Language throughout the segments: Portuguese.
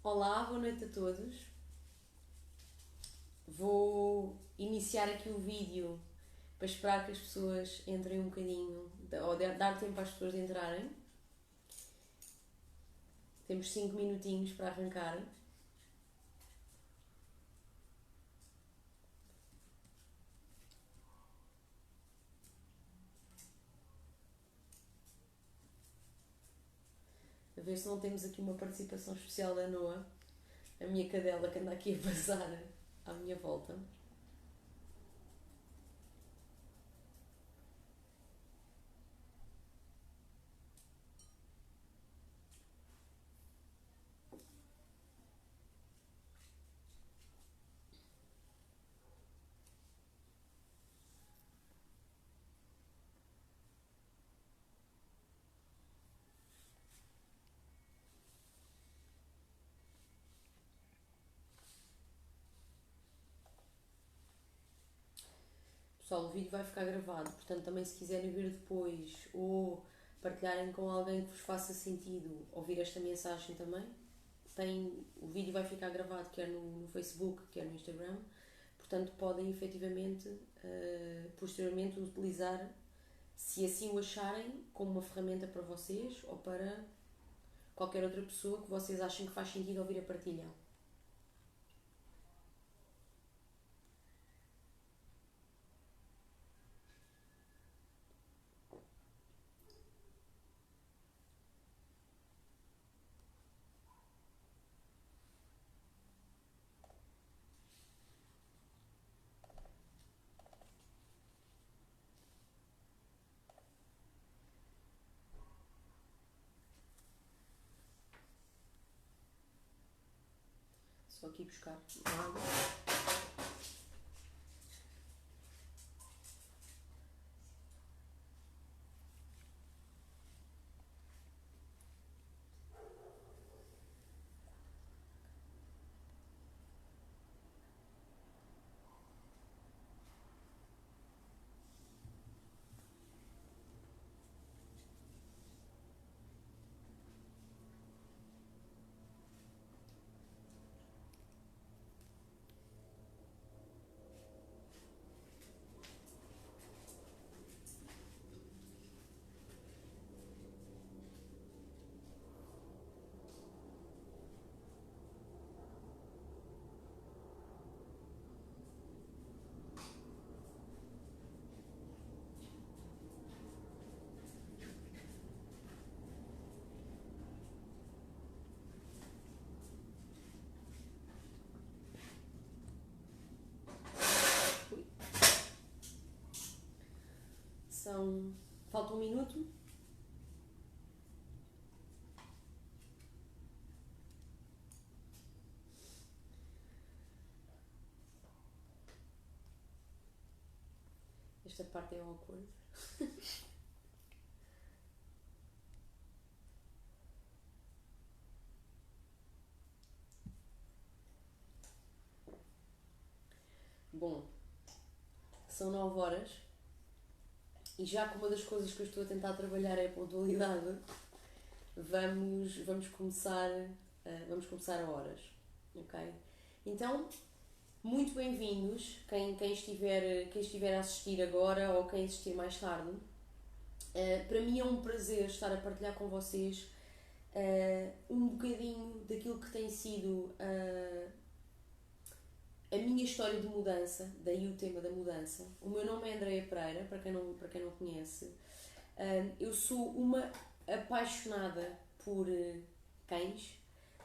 Olá, boa noite a todos. Vou iniciar aqui o vídeo para esperar que as pessoas entrem um bocadinho, ou dar tempo às pessoas de entrarem. Temos 5 minutinhos para arrancar. A ver se não temos aqui uma participação especial da Noa, a minha cadela que anda aqui a passar à minha volta. Pessoal, o vídeo vai ficar gravado, portanto também se quiserem ver depois ou partilharem com alguém que vos faça sentido ouvir esta mensagem também, o vídeo vai ficar gravado quer no Facebook, quer no Instagram, portanto podem efetivamente posteriormente utilizar, se assim o acharem, como uma ferramenta para vocês ou para qualquer outra pessoa que vocês achem que faz sentido ouvir a partilha. Só aqui buscar água. Falta um minuto. Esta parte é awkward. Bom, são 9 horas e já que uma das coisas que eu estou a tentar trabalhar é a pontualidade, vamos começar a horas, ok? Então, muito bem-vindos, quem estiver a assistir agora ou quem assistir mais tarde. Para mim é um prazer estar a partilhar com vocês um bocadinho daquilo que tem sido a minha história de mudança, daí o tema da mudança. O meu nome é Andreia Pereira, para quem não conhece. Eu sou uma apaixonada por cães,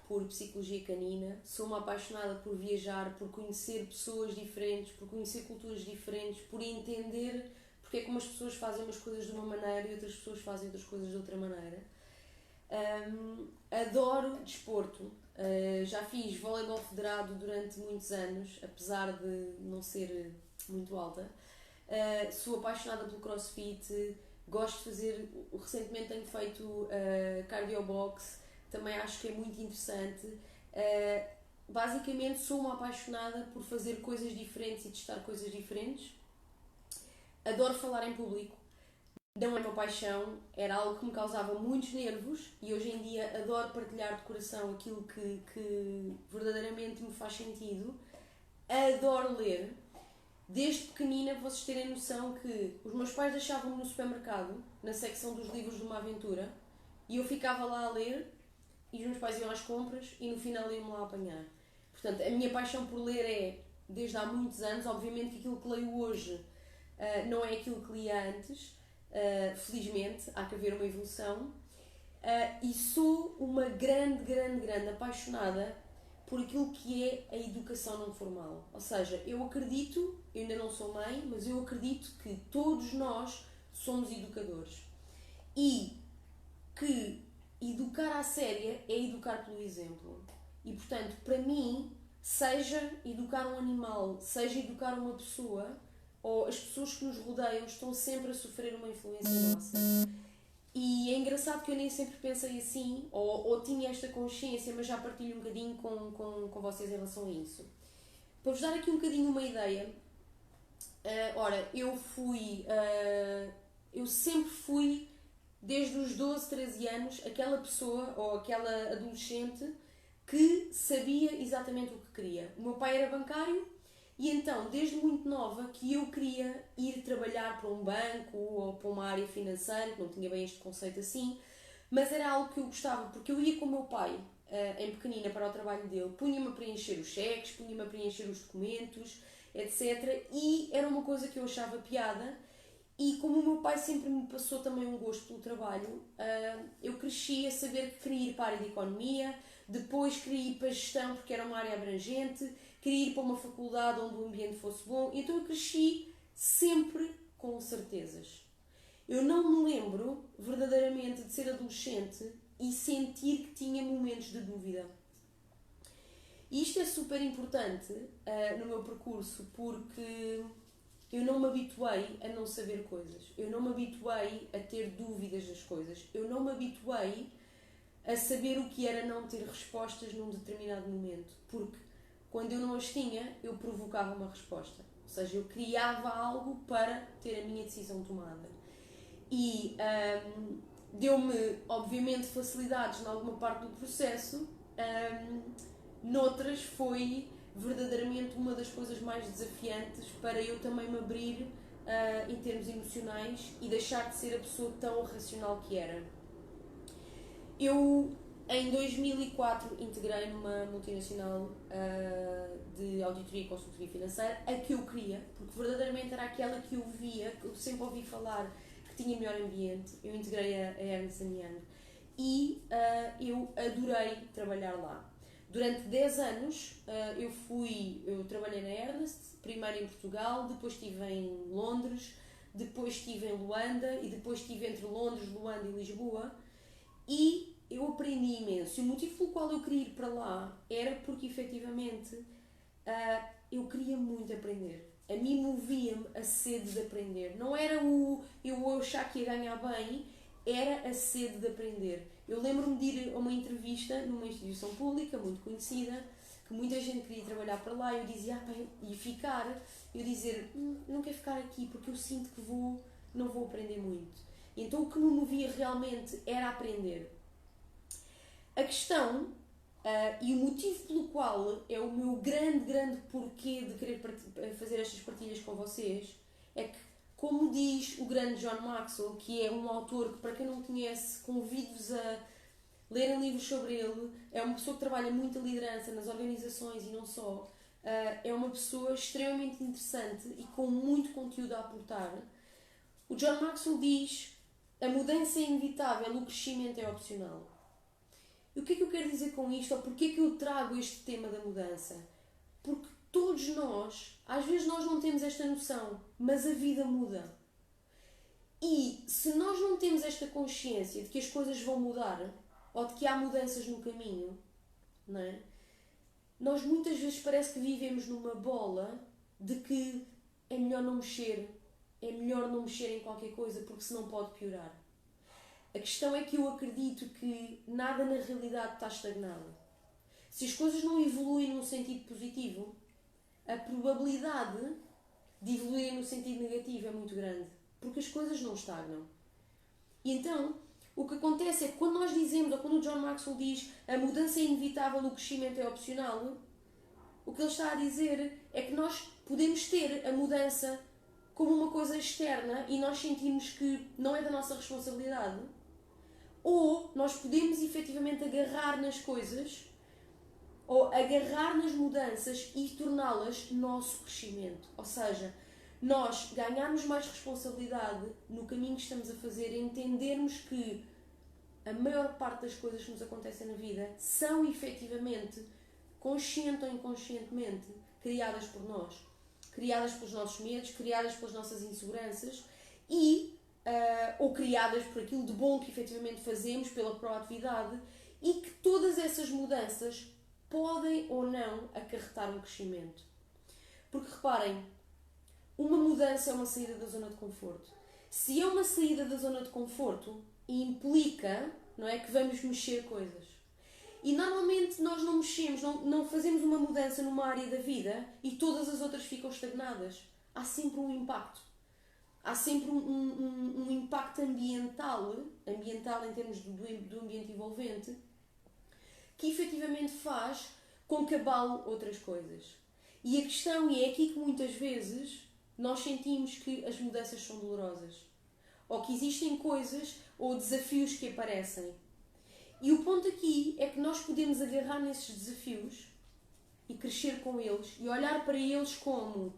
por psicologia canina, sou uma apaixonada por viajar, por conhecer pessoas diferentes, por conhecer culturas diferentes, por entender porque é que umas pessoas fazem umas coisas de uma maneira e outras pessoas fazem outras coisas de outra maneira. Adoro desporto. Já fiz voleibol federado durante muitos anos, apesar de não ser muito alta. Sou apaixonada pelo crossfit, gosto de fazer, recentemente tenho feito cardio box, também acho que é muito interessante. Basicamente sou uma apaixonada por fazer coisas diferentes e testar coisas diferentes. Adoro falar em público. não é uma paixão, era algo que me causava muitos nervos e hoje em dia adoro partilhar de coração aquilo que verdadeiramente me faz sentido. Adoro ler. Desde pequenina, vocês terem noção que os meus pais deixavam-me no supermercado, na secção dos livros de uma aventura, e eu ficava lá a ler, e os meus pais iam às compras, e no final iam-me lá apanhar. Portanto, a minha paixão por ler é desde há muitos anos. Obviamente que aquilo que leio hoje não é aquilo que lia antes, felizmente, há que haver uma evolução. E sou uma grande apaixonada por aquilo que é a educação não formal. Ou seja, eu acredito, eu ainda não sou mãe, mas eu acredito que todos nós somos educadores. E que educar à séria é educar pelo exemplo. E, portanto, para mim, seja educar um animal, seja educar uma pessoa, ou as pessoas que nos rodeiam estão sempre a sofrer uma influência nossa. E é engraçado que eu nem sempre pensei assim, ou tinha esta consciência, mas já partilho um bocadinho com vocês em relação a isso. Para vos dar aqui um bocadinho uma ideia, ora, eu sempre fui, desde os 12, 13 anos, aquela pessoa ou aquela adolescente que sabia exatamente o que queria. O meu pai era bancário e então, desde muito nova, que eu queria ir trabalhar para um banco ou para uma área financeira, que não tinha bem este conceito assim, mas era algo que eu gostava, porque eu ia com o meu pai, em pequenina, para o trabalho dele, punha-me a preencher os cheques, punha-me a preencher os documentos, etc. E era uma coisa que eu achava piada. E como o meu pai sempre me passou também um gosto pelo trabalho, eu cresci a saber que queria ir para a área de economia, depois queria ir para a gestão porque era uma área abrangente, queria ir para uma faculdade onde o ambiente fosse bom, então eu cresci sempre com certezas. Eu não me lembro verdadeiramente de ser adolescente e sentir que tinha momentos de dúvida. E isto é super importante no meu percurso porque eu não me habituei a não saber coisas. Eu não me habituei a ter dúvidas das coisas. Eu não me habituei a saber o que era não ter respostas num determinado momento. Porque quando eu não as tinha, eu provocava uma resposta. Ou seja, eu criava algo para ter a minha decisão tomada. E deu-me, obviamente, facilidades em alguma parte do processo. Noutras foi verdadeiramente uma das coisas mais desafiantes para eu também me abrir em termos emocionais e deixar de ser a pessoa tão racional que era. Eu, em 2004, integrei numa multinacional de auditoria e consultoria financeira, a que eu queria, porque verdadeiramente era aquela que eu via, que eu sempre ouvi falar que tinha melhor ambiente. Eu integrei a Ernst & Young e eu adorei trabalhar lá. Durante 10 anos eu trabalhei na Ernst, primeiro em Portugal, depois estive em Londres, depois estive em Luanda e depois estive entre Londres, Luanda e Lisboa e eu aprendi imenso. E o motivo pelo qual eu queria ir para lá era porque efetivamente eu queria muito aprender. A mim movia-me a sede de aprender. Não era eu achar que ia ganhar bem, era a sede de aprender. Eu lembro-me de ir a uma entrevista numa instituição pública muito conhecida, que muita gente queria trabalhar para lá, e eu dizia, e ficar, eu dizer, não quero ficar aqui porque eu sinto que não vou aprender muito. E então o que me movia realmente era aprender. A questão e o motivo pelo qual é o meu grande porquê de querer fazer estas partilhas com vocês é que, como diz o grande John Maxwell, que é um autor que, para quem não conhece, convido-vos a lerem livros sobre ele. É uma pessoa que trabalha muito a liderança nas organizações e não só. É uma pessoa extremamente interessante e com muito conteúdo a aportar. O John Maxwell diz: a mudança é inevitável, o crescimento é opcional. E o que é que eu quero dizer com isto? Ou porquê é que eu trago este tema da mudança? Porque todos nós, às vezes nós não temos esta noção, mas a vida muda. E se nós não temos esta consciência de que as coisas vão mudar, ou de que há mudanças no caminho, não é? Nós muitas vezes parece que vivemos numa bola de que é melhor não mexer em qualquer coisa porque senão pode piorar. A questão é que eu acredito que nada na realidade está estagnado. Se as coisas não evoluem num sentido positivo, a probabilidade de evoluírem no sentido negativo é muito grande, porque as coisas não estagnam. E então, o que acontece é que quando nós dizemos, ou quando o John Maxwell diz a mudança é inevitável, o crescimento é opcional, o que ele está a dizer é que nós podemos ter a mudança como uma coisa externa e nós sentimos que não é da nossa responsabilidade, ou nós podemos efetivamente agarrar nas coisas ou agarrar nas mudanças e torná-las nosso crescimento. Ou seja, nós ganharmos mais responsabilidade no caminho que estamos a fazer, entendermos que a maior parte das coisas que nos acontecem na vida são efetivamente, consciente ou inconscientemente, criadas por nós. Criadas pelos nossos medos, criadas pelas nossas inseguranças ou criadas por aquilo de bom que efetivamente fazemos, pela proatividade, e que todas essas mudanças podem ou não acarretar um crescimento. Porque reparem, uma mudança é uma saída da zona de conforto. Se é uma saída da zona de conforto, implica, não é, que vamos mexer coisas. E normalmente nós não mexemos, não fazemos uma mudança numa área da vida e todas as outras ficam estagnadas. Há sempre um impacto. Há sempre um impacto ambiental em termos do ambiente envolvente, que efetivamente faz com que abalem outras coisas. E a questão é aqui que muitas vezes nós sentimos que as mudanças são dolorosas. Ou que existem coisas ou desafios que aparecem. E o ponto aqui é que nós podemos agarrar nesses desafios e crescer com eles e olhar para eles como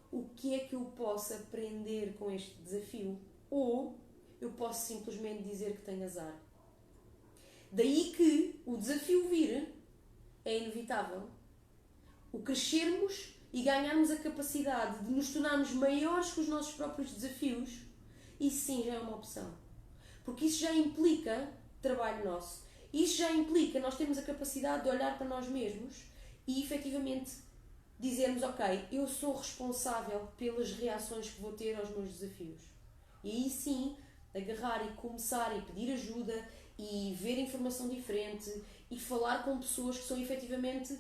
o que é que eu posso aprender com este desafio, ou eu posso simplesmente dizer que tenho azar. Daí que o desafio vir é inevitável. O crescermos e ganharmos a capacidade de nos tornarmos maiores que os nossos próprios desafios, isso sim já é uma opção. Porque isso já implica trabalho nosso. Isso já implica nós termos a capacidade de olhar para nós mesmos e efetivamente dizermos, ok, eu sou responsável pelas reações que vou ter aos meus desafios. E aí sim, agarrar e começar e pedir ajuda e ver informação diferente e falar com pessoas que são efetivamente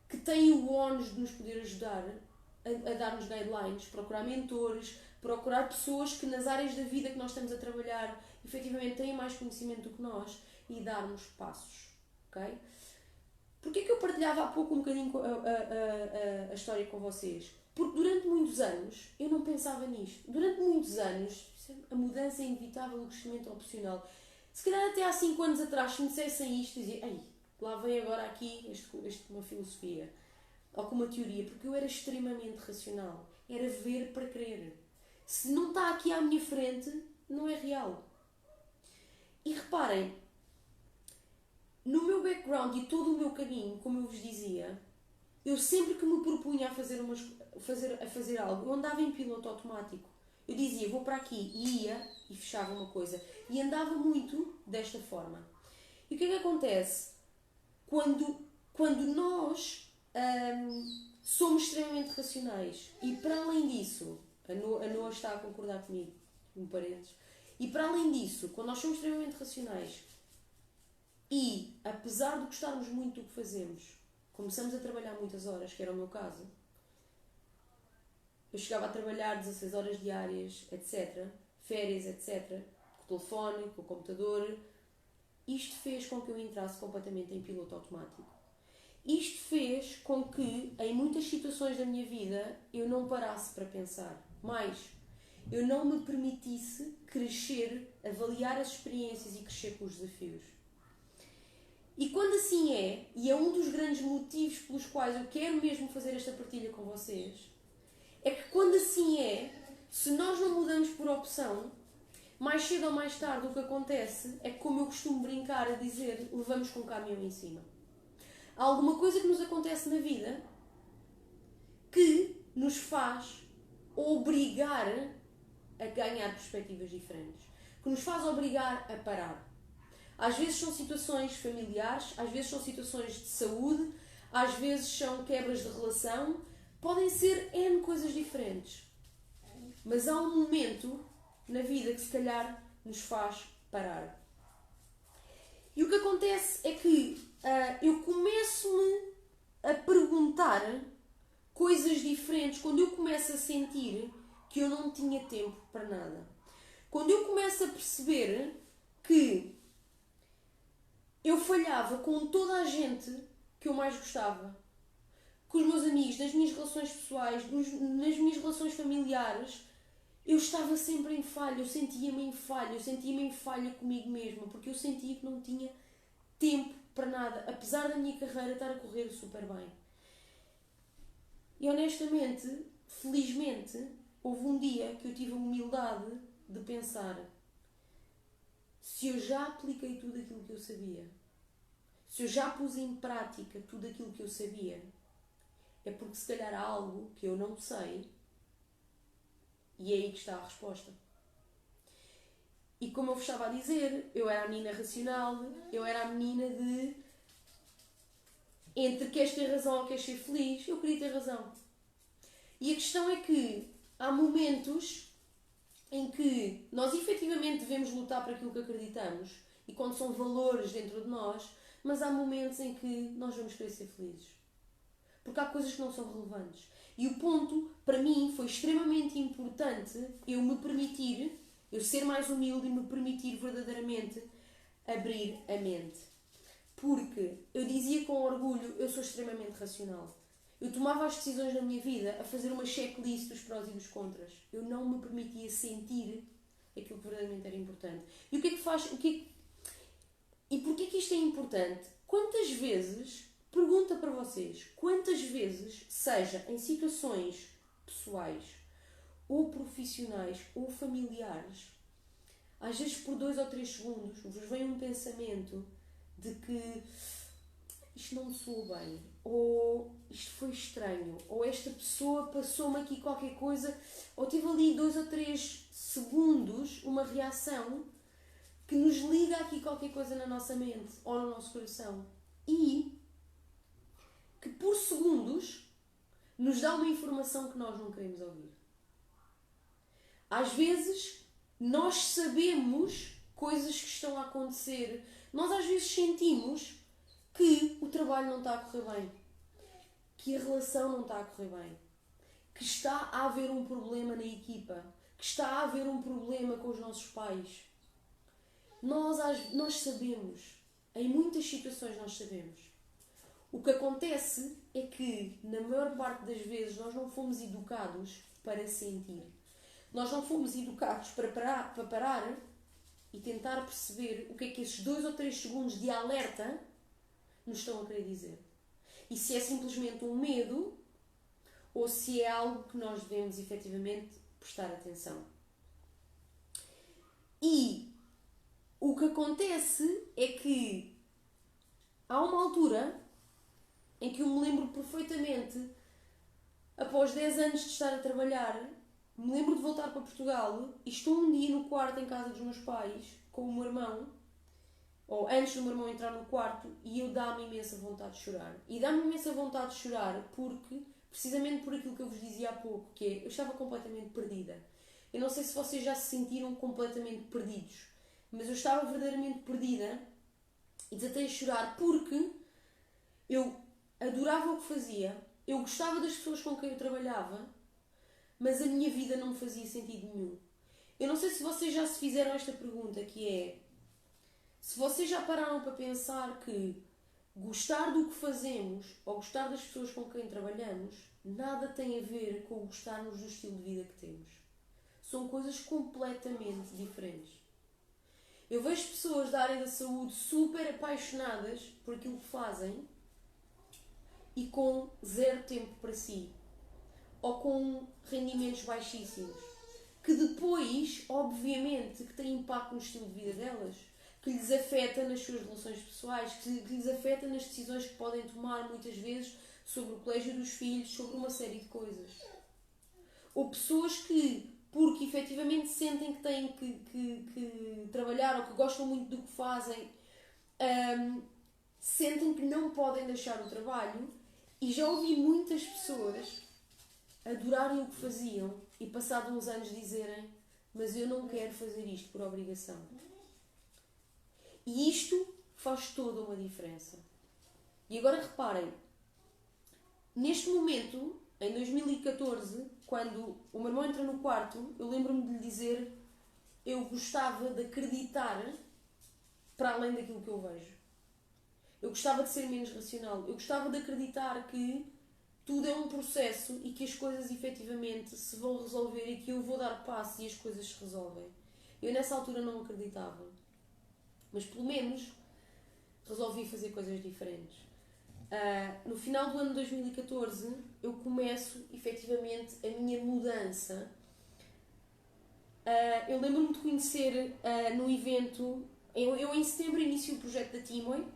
que têm o ónus de nos poder ajudar a dar-nos guidelines, procurar mentores, procurar pessoas que nas áreas da vida que nós estamos a trabalhar efetivamente têm mais conhecimento do que nós e dar-nos passos, ok? Porquê que eu partilhava há pouco um bocadinho a história com vocês? Porque durante muitos anos eu não pensava nisto. Durante muitos anos a mudança é inevitável, o crescimento é opcional. Se calhar até há 5 anos atrás, se me dissessem isto, dizia, ei, lá vem agora aqui uma filosofia ou com uma teoria, porque eu era extremamente racional. Era ver para crer. Se não está aqui à minha frente, não é real. E reparem, no meu background e todo o meu caminho, como eu vos dizia, eu sempre que me propunha a fazer algo, eu andava em piloto automático. Eu dizia, vou para aqui, e ia e fechava uma coisa. E andava muito desta forma. E o que é que acontece? Quando nós somos extremamente racionais, e para além disso, a Noa está a concordar comigo, um parênteses, e para além disso, quando nós somos extremamente racionais, e apesar de gostarmos muito do que fazemos, começamos a trabalhar muitas horas, que era o meu caso, eu chegava a trabalhar 16 horas diárias, etc., férias, etc., com o telefone, com o computador. Isto fez com que eu entrasse completamente em piloto automático. Isto fez com que, em muitas situações da minha vida, eu não parasse para pensar. Mais, eu não me permitisse crescer, avaliar as experiências e crescer com os desafios. E quando assim é, e é um dos grandes motivos pelos quais eu quero mesmo fazer esta partilha com vocês, é que quando assim é, se nós não mudamos por opção, mais cedo ou mais tarde o que acontece é que, como eu costumo brincar a dizer, levamos com um caminhão em cima. Há alguma coisa que nos acontece na vida que nos faz obrigar a ganhar perspectivas diferentes, que nos faz obrigar a parar. Às vezes são situações familiares, às vezes são situações de saúde, às vezes são quebras de relação, podem ser N coisas diferentes. Mas há um momento na vida que se calhar nos faz parar. E o que acontece é que eu começo-me a perguntar coisas diferentes quando eu começo a sentir que eu não tinha tempo para nada. Quando eu começo a perceber que eu falhava com toda a gente que eu mais gostava, com os meus amigos, nas minhas relações pessoais, nas minhas relações familiares, eu estava sempre em falha, eu sentia-me em falha comigo mesma, porque eu sentia que não tinha tempo para nada, apesar da minha carreira estar a correr super bem. E honestamente, felizmente, houve um dia que eu tive a humildade de pensar: se eu já apliquei tudo aquilo que eu sabia, se eu já pus em prática tudo aquilo que eu sabia, é porque se calhar há algo que eu não sei e é aí que está a resposta. E como eu vos estava a dizer, eu era a menina racional, eu era a menina de entre queres ter razão ou queres ser feliz, eu queria ter razão. E a questão é que há momentos em que nós efetivamente devemos lutar por aquilo que acreditamos e quando são valores dentro de nós, mas há momentos em que nós vamos querer ser felizes. Porque há coisas que não são relevantes. E o ponto, para mim, foi extremamente importante eu me permitir, eu ser mais humilde e me permitir verdadeiramente abrir a mente. Porque eu dizia com orgulho, eu sou extremamente racional. Eu tomava as decisões na minha vida a fazer uma checklist dos prós e dos contras. Eu não me permitia sentir aquilo que verdadeiramente era importante. E o que é que faz... E porquê que isto é importante? Quantas vezes... Pergunta para vocês, quantas vezes, seja em situações pessoais, ou profissionais, ou familiares, às vezes por 2 ou 3 segundos, vos vem um pensamento de que isto não me soou bem, ou isto foi estranho, ou esta pessoa passou-me aqui qualquer coisa, ou tive ali 2 ou 3 segundos uma reação que nos liga aqui qualquer coisa na nossa mente, ou no nosso coração. E que por segundos nos dá uma informação que nós não queremos ouvir. Às vezes nós sabemos coisas que estão a acontecer, nós às vezes sentimos que o trabalho não está a correr bem, que a relação não está a correr bem, que está a haver um problema na equipa, que está a haver um problema com os nossos pais. Nós sabemos, em muitas situações nós sabemos. O que acontece é que, na maior parte das vezes, nós não fomos educados para sentir. Nós não fomos educados para parar e tentar perceber o que é que esses 2 ou 3 segundos de alerta nos estão a querer dizer. E se é simplesmente um medo ou se é algo que nós devemos efetivamente prestar atenção. E o que acontece é que há uma altura em que eu me lembro perfeitamente, após 10 anos de estar a trabalhar, me lembro de voltar para Portugal e estou um dia no quarto em casa dos meus pais, com o meu irmão, ou antes do meu irmão entrar no quarto, e eu dá-me imensa vontade de chorar. E dá-me imensa vontade de chorar porque, precisamente por aquilo que eu vos dizia há pouco, que é, eu estava completamente perdida. Eu não sei se vocês já se sentiram completamente perdidos, mas eu estava verdadeiramente perdida e desatei a chorar porque eu adorava o que fazia, eu gostava das pessoas com quem eu trabalhava, mas a minha vida não me fazia sentido nenhum. Eu não sei se vocês já se fizeram esta pergunta, que é: se vocês já pararam para pensar que gostar do que fazemos ou gostar das pessoas com quem trabalhamos nada tem a ver com gostarmos do estilo de vida que temos. São coisas completamente diferentes. Eu vejo pessoas da área da saúde super apaixonadas por aquilo que fazem e com 0 tempo para si, ou com rendimentos baixíssimos, que depois, obviamente, que tem impacto no estilo de vida delas, que lhes afeta nas suas relações pessoais, que lhes afeta nas decisões que podem tomar muitas vezes sobre o colégio dos filhos, sobre uma série de coisas. Ou pessoas que, porque efetivamente sentem que têm que trabalhar ou que gostam muito do que fazem, sentem que não podem deixar o trabalho. E já ouvi muitas pessoas adorarem o que faziam e passados uns anos dizerem: mas eu não quero fazer isto por obrigação. E isto faz toda uma diferença. E agora reparem, neste momento, em 2014, quando o meu irmão entra no quarto, eu lembro-me de lhe dizer: eu gostava de acreditar para além daquilo que eu vejo. Eu gostava de ser menos racional. Eu gostava de acreditar que tudo é um processo e que as coisas efetivamente se vão resolver e que eu vou dar passo e as coisas se resolvem. Eu nessa altura não acreditava. Mas pelo menos resolvi fazer coisas diferentes. No final do ano de 2014 eu começo efetivamente a minha mudança. Eu lembro-me de conhecer num evento, eu em setembro inicio o projeto da Timoi,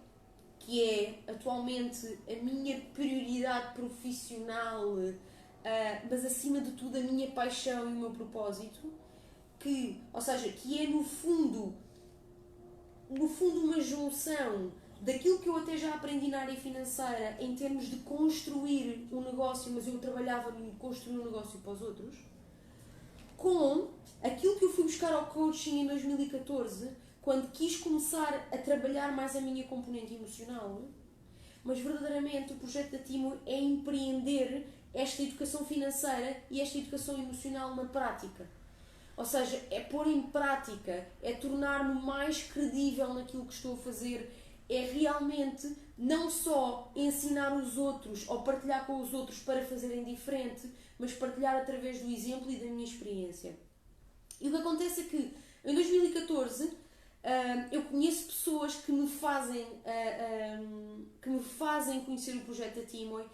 que é atualmente a minha prioridade profissional, mas acima de tudo a minha paixão e o meu propósito, ou seja, que é no fundo uma junção daquilo que eu até já aprendi na área financeira em termos de construir um negócio, mas eu trabalhava em construir um negócio para os outros, com aquilo que eu fui buscar ao coaching em 2014, quando quis começar a trabalhar mais a minha componente emocional. Mas verdadeiramente o projeto da Timo é empreender esta educação financeira e esta educação emocional na prática. Ou seja, é pôr em prática, é tornar-me mais credível naquilo que estou a fazer, é realmente não só ensinar os outros ou partilhar com os outros para fazerem diferente, mas partilhar através do exemplo e da minha experiência. E o que acontece é que em 2014 eu conheço pessoas que me fazem conhecer o projeto da Timoi.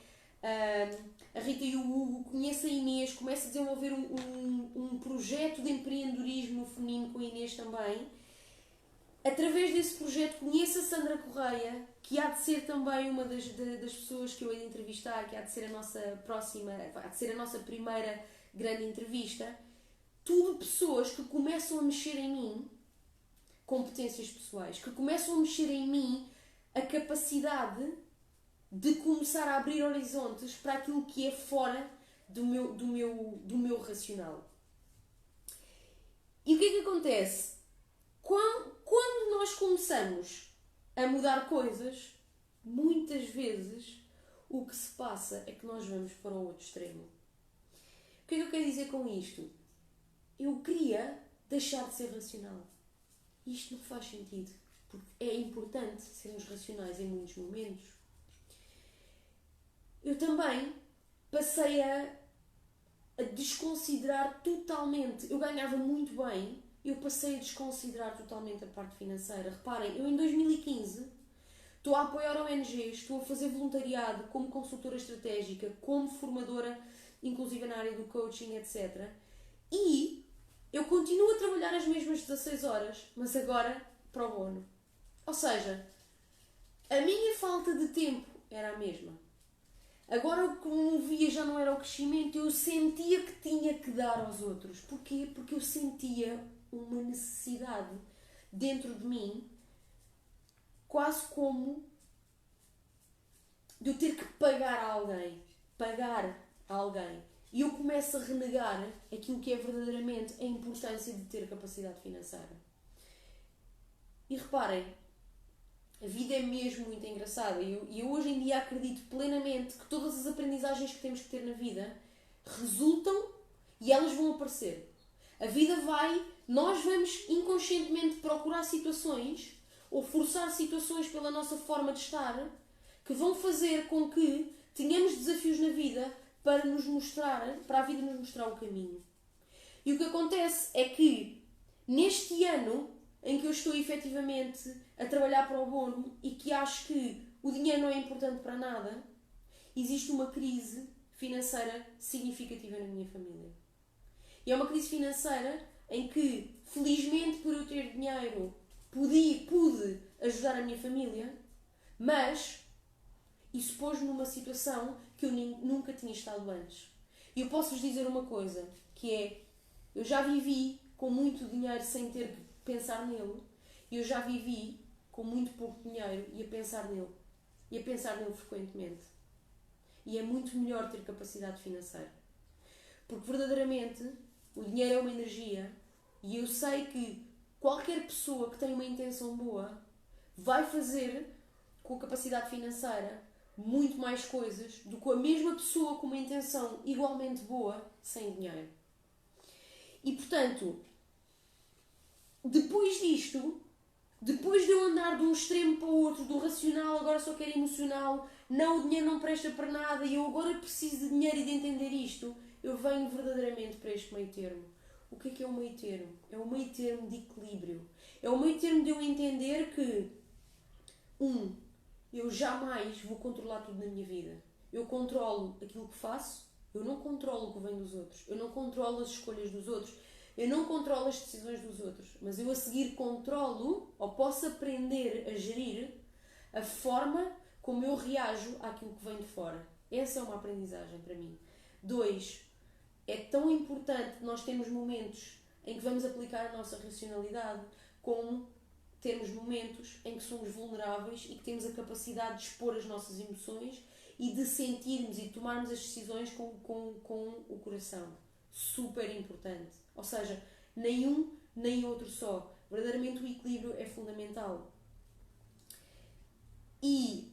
A Rita e o Hugo, conheço a Inês, começo a desenvolver um projeto de empreendedorismo feminino com a Inês também. Através desse projeto conheço a Sandra Correia, que há de ser também uma das pessoas que eu hei de entrevistar, que há de ser a nossa primeira grande entrevista. Tudo pessoas que começam a mexer em mim, competências pessoais, que começam a mexer em mim a capacidade de começar a abrir horizontes para aquilo que é fora do meu racional. E o que é que acontece? Quando nós começamos a mudar coisas, muitas vezes o que se passa é que nós vamos para o outro extremo. O que é que eu quero dizer com isto? Eu queria deixar de ser racional. Isto não faz sentido, porque é importante sermos racionais em muitos momentos. Eu também passei a desconsiderar totalmente. Eu ganhava muito bem, eu passei a desconsiderar totalmente a parte financeira. Reparem, eu em 2015 estou a apoiar ONGs, estou a fazer voluntariado como consultora estratégica, como formadora, inclusive na área do coaching, etc. E eu continuo a trabalhar as mesmas 16 horas, mas agora pro bono. Ou seja, a minha falta de tempo era a mesma. Agora o que me movia já não era o crescimento, eu sentia que tinha que dar aos outros. Porquê? Porque eu sentia uma necessidade dentro de mim, quase como de eu ter que pagar a alguém. E eu começo a renegar aquilo que é verdadeiramente a importância de ter capacidade financeira. E reparem, a vida é mesmo muito engraçada. E eu hoje em dia acredito plenamente que todas as aprendizagens que temos que ter na vida resultam e elas vão aparecer. A vida nós vamos inconscientemente procurar situações ou forçar situações pela nossa forma de estar que vão fazer com que tenhamos desafios na vida para a vida nos mostrar o caminho. E o que acontece é que neste ano em que eu estou efetivamente a trabalhar para o bono e que acho que o dinheiro não é importante para nada, existe uma crise financeira significativa na minha família. E é uma crise financeira em que, felizmente por eu ter dinheiro, pude ajudar a minha família, mas isso pôs-me numa situação que eu nunca tinha estado antes. E eu posso-vos dizer uma coisa, que é, eu já vivi com muito dinheiro sem ter que pensar nele, e eu já vivi com muito pouco dinheiro e a pensar nele frequentemente. E é muito melhor ter capacidade financeira. Porque verdadeiramente o dinheiro é uma energia e eu sei que qualquer pessoa que tenha uma intenção boa vai fazer com a capacidade financeira muito mais coisas do que a mesma pessoa com uma intenção igualmente boa sem dinheiro. E portanto, depois disto, depois de eu andar de um extremo para o outro, do racional, agora só quero emocional, não, o dinheiro não presta para nada e eu agora preciso de dinheiro e de entender isto, eu venho verdadeiramente para este meio termo. O que é o meio termo? É o meio termo de equilíbrio. É o meio termo de eu entender que, eu jamais vou controlar tudo na minha vida. Eu controlo aquilo que faço, eu não controlo o que vem dos outros, eu não controlo as escolhas dos outros, eu não controlo as decisões dos outros, mas eu a seguir controlo, ou posso aprender a gerir, a forma como eu reajo àquilo que vem de fora. Essa é uma aprendizagem para mim. 2. É tão importante nós termos momentos em que vamos aplicar a nossa racionalidade, como termos momentos em que somos vulneráveis e que temos a capacidade de expor as nossas emoções e de sentirmos e tomarmos as decisões com o coração. Super importante. Ou seja, nem um nem outro só. Verdadeiramente o equilíbrio é fundamental. E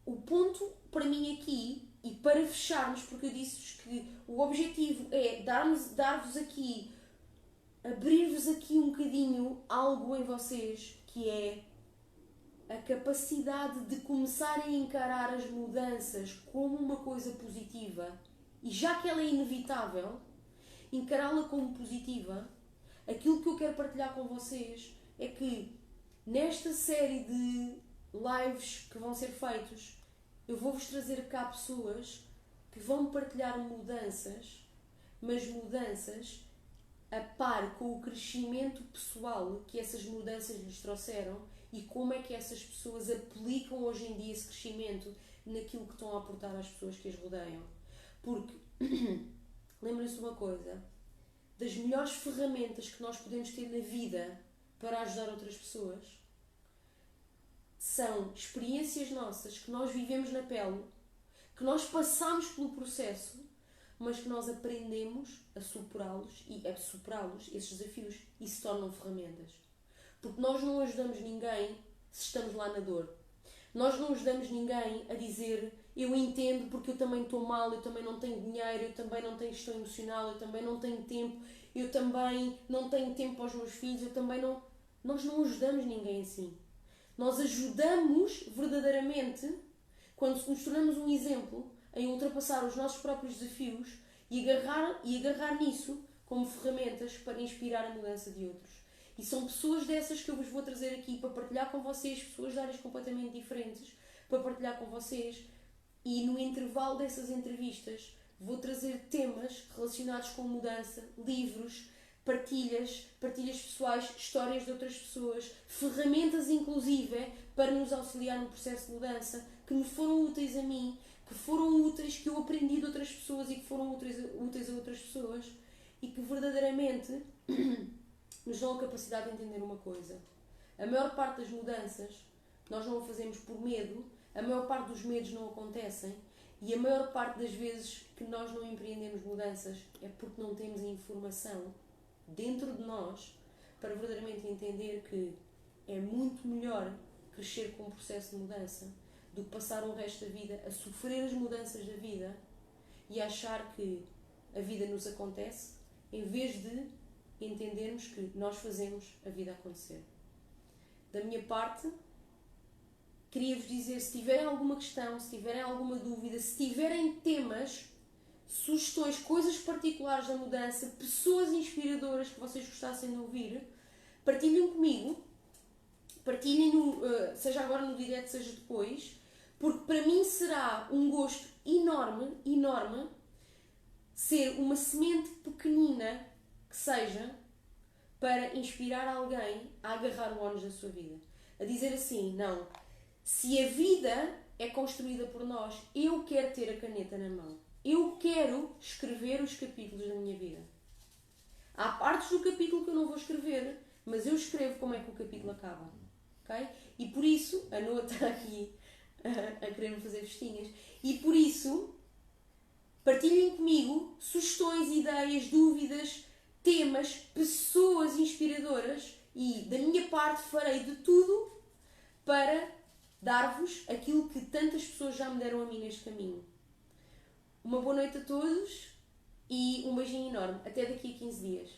o ponto para mim aqui, e para fecharmos, porque eu disse-vos que o objetivo é dar-vos aqui, abrir-vos aqui um bocadinho algo em vocês, que é a capacidade de começarem a encarar as mudanças como uma coisa positiva, e já que ela é inevitável, encará-la como positiva. Aquilo que eu quero partilhar com vocês é que nesta série de lives que vão ser feitos, eu vou-vos trazer cá pessoas que vão partilhar mudanças, mas mudanças a par com o crescimento pessoal que essas mudanças lhes trouxeram e como é que essas pessoas aplicam hoje em dia esse crescimento naquilo que estão a aportar às pessoas que as rodeiam. Porque, lembrem-se de uma coisa, das melhores ferramentas que nós podemos ter na vida para ajudar outras pessoas são experiências nossas que nós vivemos na pele, que nós passamos pelo processo, mas que nós aprendemos a superá-los, esses desafios, e se tornam ferramentas. Porque nós não ajudamos ninguém se estamos lá na dor. Nós não ajudamos ninguém a dizer eu entendo porque eu também estou mal, eu também não tenho dinheiro, eu também não tenho gestão emocional, eu também não tenho tempo, eu também não tenho tempo para os meus filhos, eu também não... Nós não ajudamos ninguém assim. Nós ajudamos verdadeiramente quando nos tornamos um exemplo em ultrapassar os nossos próprios desafios e agarrar nisso como ferramentas para inspirar a mudança de outros. E são pessoas dessas que eu vos vou trazer aqui para partilhar com vocês, pessoas de áreas completamente diferentes, para partilhar com vocês. E no intervalo dessas entrevistas vou trazer temas relacionados com mudança, livros, partilhas pessoais, histórias de outras pessoas, ferramentas inclusive para nos auxiliar no processo de mudança, que me foram úteis a mim, que foram úteis, que eu aprendi de outras pessoas e que foram úteis a outras pessoas e que verdadeiramente nos dão a capacidade de entender uma coisa. A maior parte das mudanças nós não a fazemos por medo, a maior parte dos medos não acontecem e a maior parte das vezes que nós não empreendemos mudanças é porque não temos a informação dentro de nós para verdadeiramente entender que é muito melhor crescer com um processo de mudança do que passar o resto da vida a sofrer as mudanças da vida e achar que a vida nos acontece em vez de entendermos que nós fazemos a vida acontecer. Da minha parte, queria-vos dizer, se tiverem alguma questão, se tiverem alguma dúvida, se tiverem temas, sugestões, coisas particulares da mudança, pessoas inspiradoras que vocês gostassem de ouvir, partilhem comigo, partilhem, seja agora no direto, seja depois, porque para mim será um gosto enorme, enorme, ser uma semente pequenina que seja para inspirar alguém a agarrar o ónus da sua vida. A dizer assim, não, se a vida é construída por nós, eu quero ter a caneta na mão. Eu quero escrever os capítulos da minha vida. Há partes do capítulo que eu não vou escrever, mas eu escrevo como é que o capítulo acaba. Okay? E por isso, a Noa está aqui a querer-me fazer festinhas, e por isso, partilhem comigo sugestões, ideias, dúvidas, temas, pessoas inspiradoras e da minha parte farei de tudo para dar-vos aquilo que tantas pessoas já me deram a mim neste caminho. Uma boa noite a todos e um beijinho enorme. Até daqui a 15 dias.